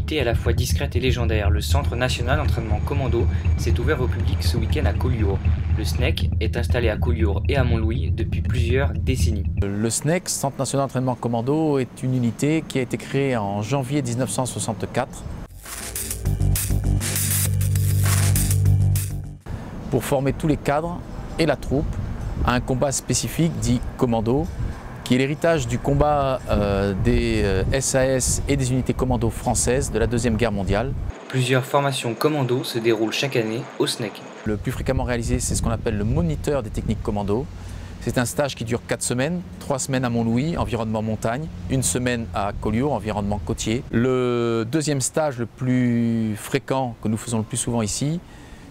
unité à la fois discrète et légendaire, le Centre National d'Entraînement Commando s'est ouvert au public ce week-end à Collioure. Le SNEC est installé à Collioure et à Montlouis depuis plusieurs décennies. Le SNEC, Centre National d'Entraînement Commando, est une unité qui a été créée en janvier 1964 pour former tous les cadres et la troupe à un combat spécifique dit commando, qui est l'héritage du combat des SAS et des unités commando françaises de la Deuxième Guerre mondiale. Plusieurs formations commando se déroulent chaque année au SNEC. Le plus fréquemment réalisé, c'est ce qu'on appelle le moniteur des techniques commando. C'est un stage qui dure 4 semaines, 3 semaines à Montlouis, environnement montagne, 1 semaine à Collioure, environnement côtier. Le deuxième stage le plus fréquent, que nous faisons le plus souvent ici,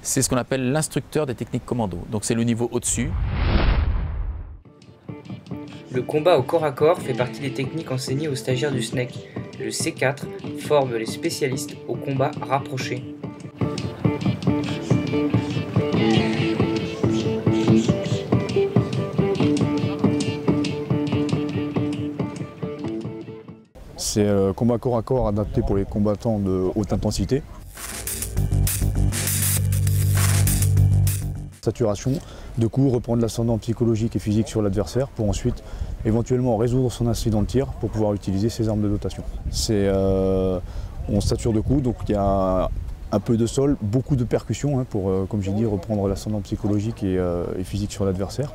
c'est ce qu'on appelle l'instructeur des techniques commando. Donc c'est le niveau au-dessus. Le combat au corps à corps fait partie des techniques enseignées aux stagiaires du SNEC. Le C4 forme les spécialistes au combat rapproché. C'est un combat corps à corps adapté pour les combattants de haute intensité. Saturation, de coup reprendre l'ascendant psychologique et physique sur l'adversaire pour ensuite éventuellement résoudre son incident de tir pour pouvoir utiliser ses armes de dotation. On sature de coups, donc il y a un peu de sol, beaucoup de percussions pour, comme j'ai dit, reprendre l'ascendant psychologique et physique sur l'adversaire.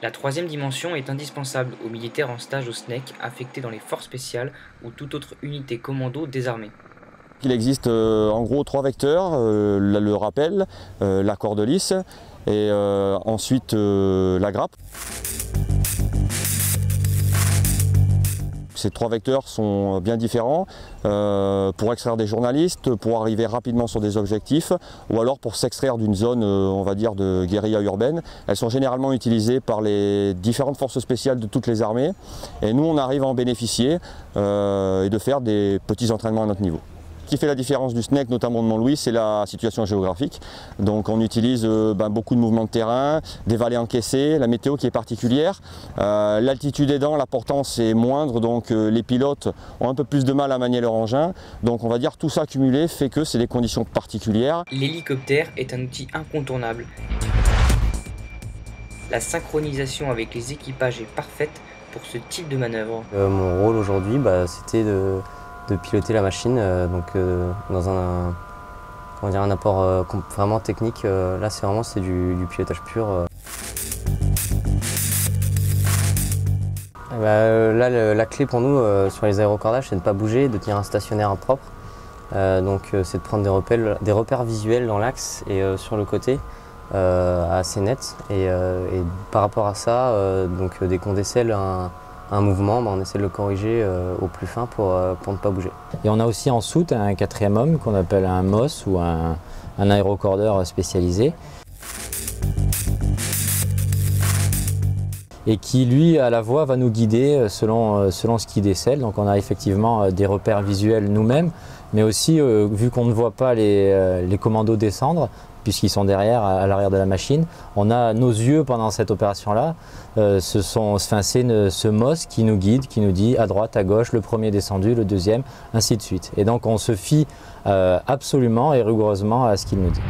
La troisième dimension est indispensable aux militaires en stage au SNEC affectés dans les forces spéciales ou toute autre unité commando désarmée. Il existe en gros 3 vecteurs, le rappel, la corde lisse et ensuite la grappe. Ces 3 vecteurs sont bien différents pour extraire des journalistes, pour arriver rapidement sur des objectifs ou alors pour s'extraire d'une zone, on va dire, de guérilla urbaine. Elles sont généralement utilisées par les différentes forces spéciales de toutes les armées et nous on arrive à en bénéficier et de faire des petits entraînements à notre niveau. Ce qui fait la différence du SNEC, notamment de Montlouis, c'est la situation géographique. Donc on utilise beaucoup de mouvements de terrain, des vallées encaissées, la météo qui est particulière. L'altitude aidant, la portance est moindre, donc les pilotes ont un peu plus de mal à manier leur engin. Donc on va dire tout ça cumulé fait que c'est des conditions particulières. L'hélicoptère est un outil incontournable. La synchronisation avec les équipages est parfaite pour ce type de manœuvre. Mon rôle aujourd'hui, c'était de piloter la machine dans un apport vraiment technique. Là c'est du pilotage pur. Là la clé pour nous sur les aérocordages, c'est de ne pas bouger, de tenir un stationnaire propre. C'est de prendre des repères visuels dans l'axe et sur le côté assez net et par rapport à ça, dès qu'on décèle un mouvement, on essaie de le corriger au plus fin pour ne pas bouger. Et on a aussi en soute un 4e homme qu'on appelle un MOS ou un aérocordeur spécialisé. Et qui lui à la voix va nous guider selon ce qu'il décèle. Donc on a effectivement des repères visuels nous-mêmes, mais aussi vu qu'on ne voit pas les commandos descendre, puisqu'ils sont derrière, à l'arrière de la machine, on a nos yeux pendant cette opération-là. C'est ce MOS qui nous guide, qui nous dit à droite, à gauche, le premier descendu, le deuxième, ainsi de suite. Et donc on se fie absolument et rigoureusement à ce qu'il nous dit.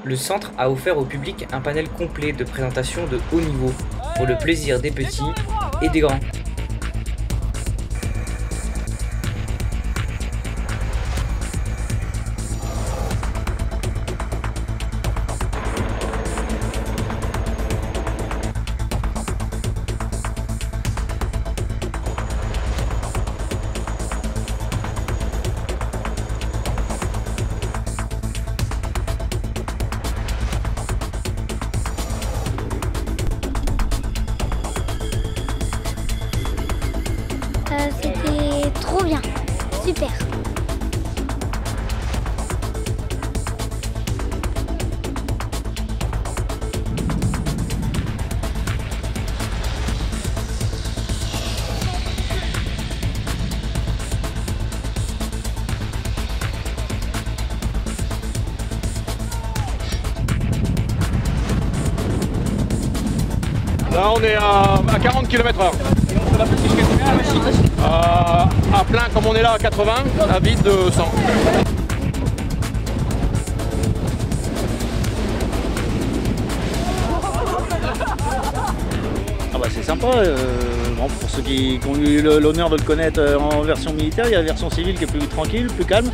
Le centre a offert au public un panel complet de présentations de haut niveau, pour le plaisir des petits et des grands. C'était trop bien, super. Là on est à 40 km/h. À plein comme on est là à 80, à vide de 100. Ah bah c'est sympa, bon, pour ceux qui ont eu l'honneur de le connaître en version militaire, il y a la version civile qui est plus tranquille, plus calme.